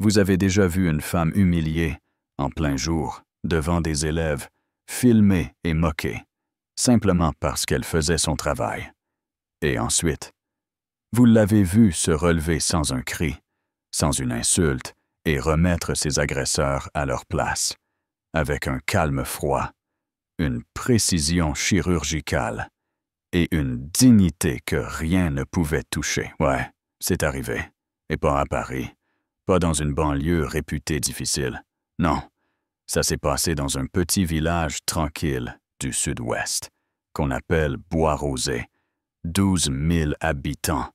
Vous avez déjà vu une femme humiliée, en plein jour, devant des élèves, filmée et moquée, simplement parce qu'elle faisait son travail. Et ensuite, vous l'avez vue se relever sans un cri, sans une insulte, et remettre ses agresseurs à leur place, avec un calme froid, une précision chirurgicale et une dignité que rien ne pouvait toucher. Ouais, c'est arrivé. Et pas à Paris, pas dans une banlieue réputée difficile. Non, ça s'est passé dans un petit village tranquille du sud-ouest, qu'on appelle Bois-Rosé, 12 000 habitants,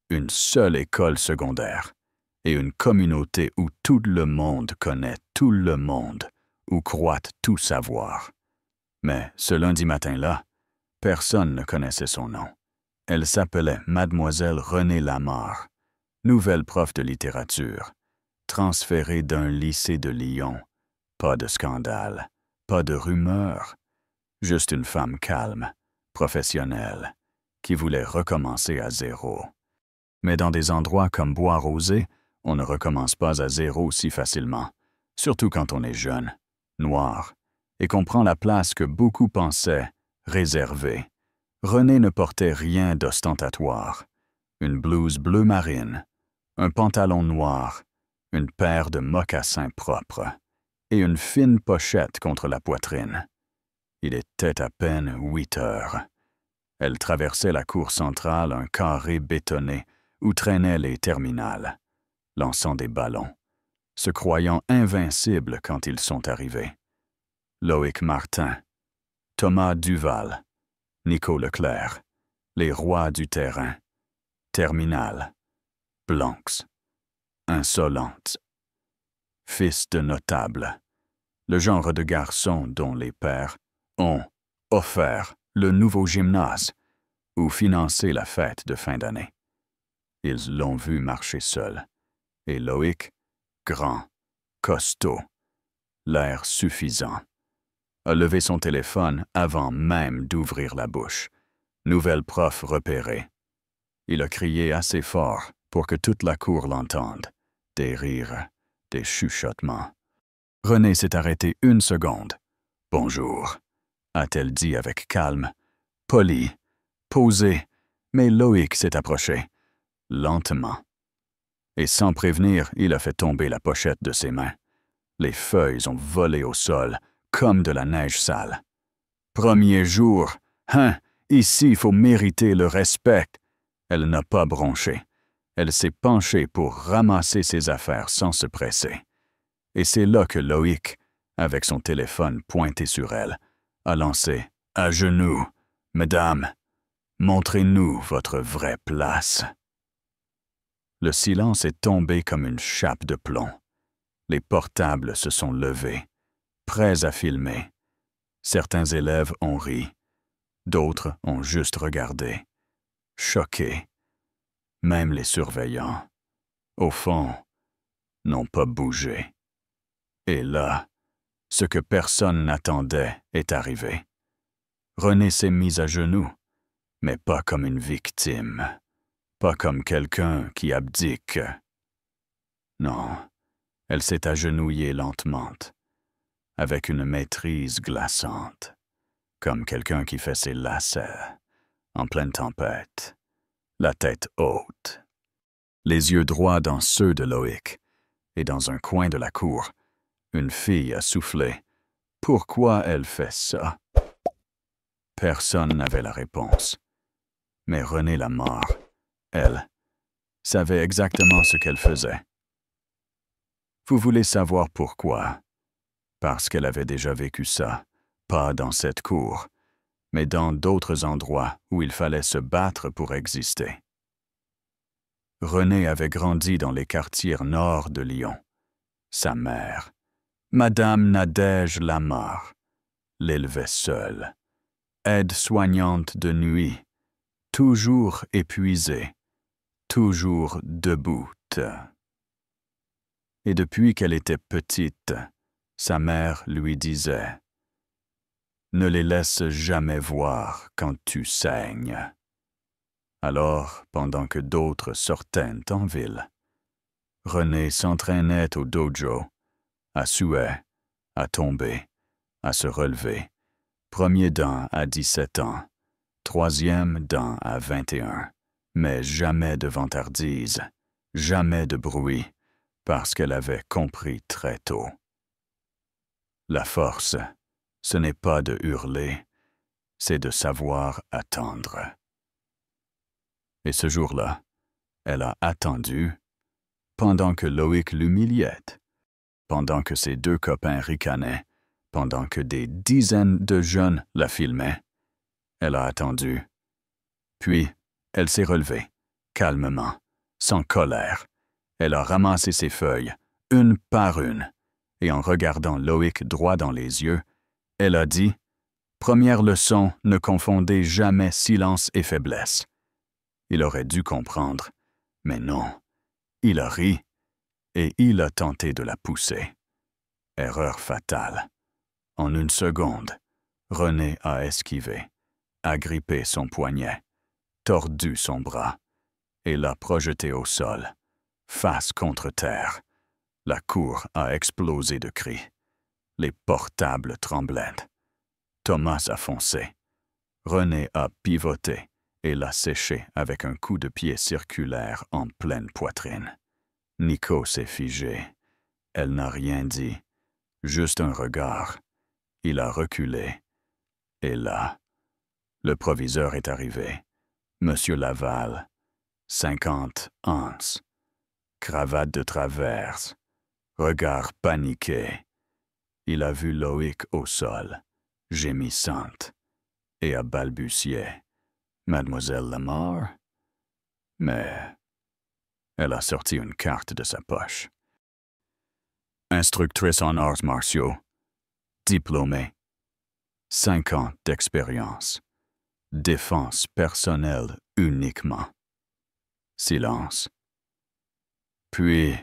une seule école secondaire et une communauté où tout le monde connaît tout le monde, où croit tout savoir. Mais ce lundi matin-là, personne ne connaissait son nom. Elle s'appelait Mademoiselle Renée Lamarre, nouvelle prof de littérature, transférée d'un lycée de Lyon. Pas de scandale, pas de rumeur, juste une femme calme, professionnelle, qui voulait recommencer à zéro. Mais dans des endroits comme Bois-Rosé, on ne recommence pas à zéro si facilement, surtout quand on est jeune, noir, et qu'on prend la place que beaucoup pensaient réservée. Renée ne portait rien d'ostentatoire. Une blouse bleu marine, un pantalon noir, une paire de mocassins propres et une fine pochette contre la poitrine. Il était à peine 8 heures. Elle traversait la cour centrale, un carré bétonné où traînaient les terminales, lançant des ballons, se croyant invincibles quand ils sont arrivés. Loïc Martin, Thomas Duval, Nico Leclerc, les rois du terrain, Terminal, Blancs, insolentes, fils de notables, le genre de garçons dont les pères ont offert le nouveau gymnase ou financé la fête de fin d'année. Ils l'ont vu marcher seul, et Loïc, grand, costaud, l'air suffisant, a levé son téléphone avant même d'ouvrir la bouche. Nouvelle prof repérée. Il a crié assez fort pour que toute la cour l'entende. Des rires, des chuchotements. Renée s'est arrêtée une seconde. « Bonjour », a-t-elle dit avec calme, poli, posé, mais Loïc s'est approché, lentement. Et sans prévenir, il a fait tomber la pochette de ses mains. Les feuilles ont volé au sol, comme de la neige sale. Premier jour, hein, ici il faut mériter le respect. Elle n'a pas bronché. Elle s'est penchée pour ramasser ses affaires sans se presser. Et c'est là que Loïc, avec son téléphone pointé sur elle, a lancé « À genoux, mesdames, montrez-nous votre vraie place. » Le silence est tombé comme une chape de plomb. Les portables se sont levés, prêts à filmer. Certains élèves ont ri, d'autres ont juste regardé, choqués. Même les surveillants, au fond, n'ont pas bougé. Et là, ce que personne n'attendait est arrivé. Renée s'est mise à genoux, mais pas comme une victime, pas comme quelqu'un qui abdique. Non, elle s'est agenouillée lentement, avec une maîtrise glaçante, comme quelqu'un qui fait ses lacets, en pleine tempête, la tête haute, les yeux droits dans ceux de Loïc, et dans un coin de la cour, une fille a soufflé. Pourquoi elle fait ça? Personne n'avait la réponse. Mais Renée Lamarre, elle, savait exactement ce qu'elle faisait. Vous voulez savoir pourquoi? Parce qu'elle avait déjà vécu ça, pas dans cette cour, mais dans d'autres endroits où il fallait se battre pour exister. Renée avait grandi dans les quartiers nord de Lyon. Sa mère, Madame Nadège Lamarre, l'élevait seule, aide-soignante de nuit, toujours épuisée, toujours debout. Et depuis qu'elle était petite, sa mère lui disait « Ne les laisse jamais voir quand tu saignes. » Alors, pendant que d'autres sortaient en ville, René s'entraînait au dojo, à souhait, à tomber, à se relever. Premier dan à 17 ans, troisième dan à 21, mais jamais de vantardise, jamais de bruit, parce qu'elle avait compris très tôt. La force, ce n'est pas de hurler, c'est de savoir attendre. Et ce jour-là, elle a attendu, pendant que Loïc l'humiliait, pendant que ses deux copains ricanaient, pendant que des dizaines de jeunes la filmaient. Elle a attendu. Puis, elle s'est relevée, calmement, sans colère. Elle a ramassé ses feuilles, une par une, et en regardant Loïc droit dans les yeux, elle a dit « Première leçon, ne confondez jamais silence et faiblesse. » Il aurait dû comprendre, mais non. Il a ri, et il a tenté de la pousser. Erreur fatale. En une seconde, René a esquivé, agrippé son poignet, tordu son bras, et l'a projeté au sol, face contre terre. La cour a explosé de cris. Les portables tremblaient. Thomas a foncé. René a pivoté et l'a séché avec un coup de pied circulaire en pleine poitrine. Nico s'est figé. Elle n'a rien dit, juste un regard. Il a reculé. Et là, le proviseur est arrivé. Monsieur Laval, 50 ans, cravate de travers, regard paniqué. Il a vu Loïc au sol, gémissante, et a balbutié. Mademoiselle Lamar? Mais elle a sorti une carte de sa poche. Instructrice en arts martiaux, diplômée, 5 ans d'expérience, défense personnelle uniquement. Silence. Puis,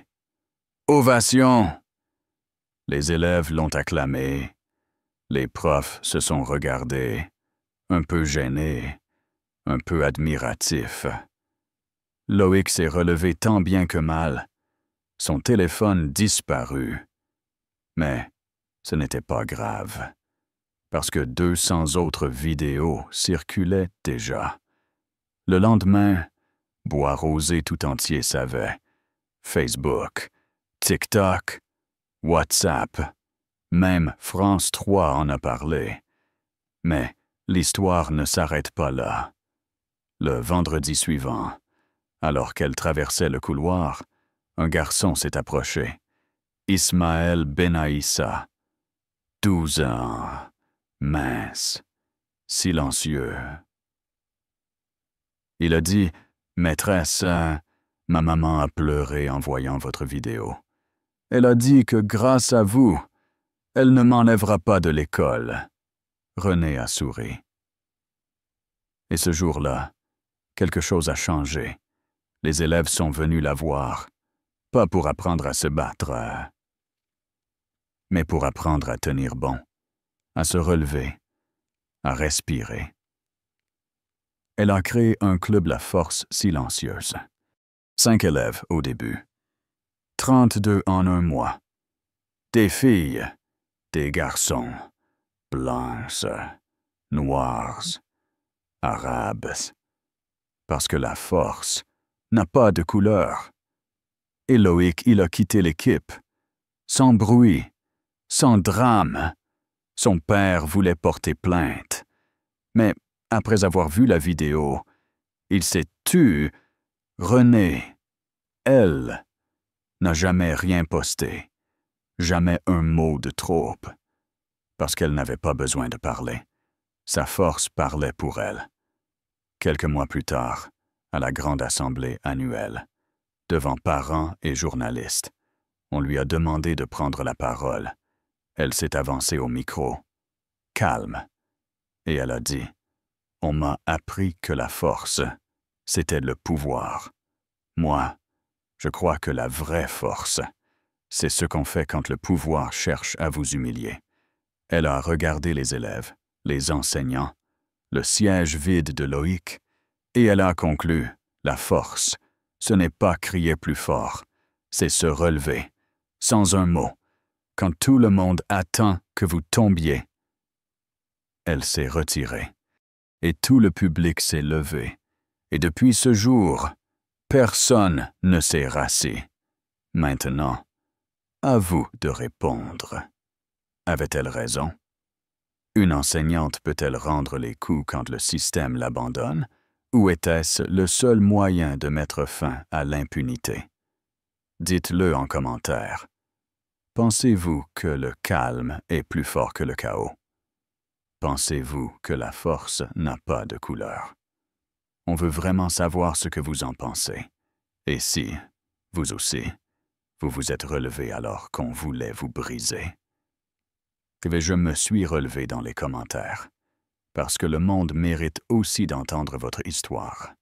ovation! Les élèves l'ont acclamé. Les profs se sont regardés, un peu gênés, un peu admiratifs. Loïc s'est relevé tant bien que mal. Son téléphone disparut. Mais ce n'était pas grave, parce que 200 autres vidéos circulaient déjà. Le lendemain, Bois-Rosé tout entier savait. Facebook, TikTok, WhatsApp, même France 3 en a parlé. Mais l'histoire ne s'arrête pas là. Le vendredi suivant, alors qu'elle traversait le couloir, un garçon s'est approché. Ismaël Benaïssa, 12 ans, mince, silencieux. Il a dit « Maîtresse, ma maman a pleuré en voyant votre vidéo. Elle a dit que grâce à vous, elle ne m'enlèvera pas de l'école. » René a souri. Et ce jour-là, quelque chose a changé. Les élèves sont venus la voir, pas pour apprendre à se battre, mais pour apprendre à tenir bon, à se relever, à respirer. Elle a créé un club La Force silencieuse. 5 élèves au début. 32 en un mois. Des filles, des garçons, blanches, noires, arabes. Parce que la force n'a pas de couleur. Et Loïc, il a quitté l'équipe. Sans bruit, sans drame. Son père voulait porter plainte. Mais après avoir vu la vidéo, il s'est tu. René, elle, n'a jamais rien posté. Jamais un mot de trop. Parce qu'elle n'avait pas besoin de parler. Sa force parlait pour elle. Quelques mois plus tard, à la grande assemblée annuelle, devant parents et journalistes, on lui a demandé de prendre la parole. Elle s'est avancée au micro, calme, et elle a dit « On m'a appris que la force, c'était le pouvoir. Moi, je crois que la vraie force, c'est ce qu'on fait quand le pouvoir cherche à vous humilier. » Elle a regardé les élèves, les enseignants, le siège vide de Loïc, et elle a conclu « La force, ce n'est pas crier plus fort, c'est se relever, sans un mot, quand tout le monde attend que vous tombiez. Elle s'est retirée, et tout le public s'est levé, et depuis ce jour, personne ne s'est rassis. Maintenant, à vous de répondre. Avait-elle raison? Une enseignante peut-elle rendre les coups quand le système l'abandonne, ou était-ce le seul moyen de mettre fin à l'impunité? Dites-le en commentaire. Pensez-vous que le calme est plus fort que le chaos? Pensez-vous que la force n'a pas de couleur? On veut vraiment savoir ce que vous en pensez. Et si, vous aussi, vous vous êtes relevé alors qu'on voulait vous briser? Je me suis relevé dans les commentaires, parce que le monde mérite aussi d'entendre votre histoire.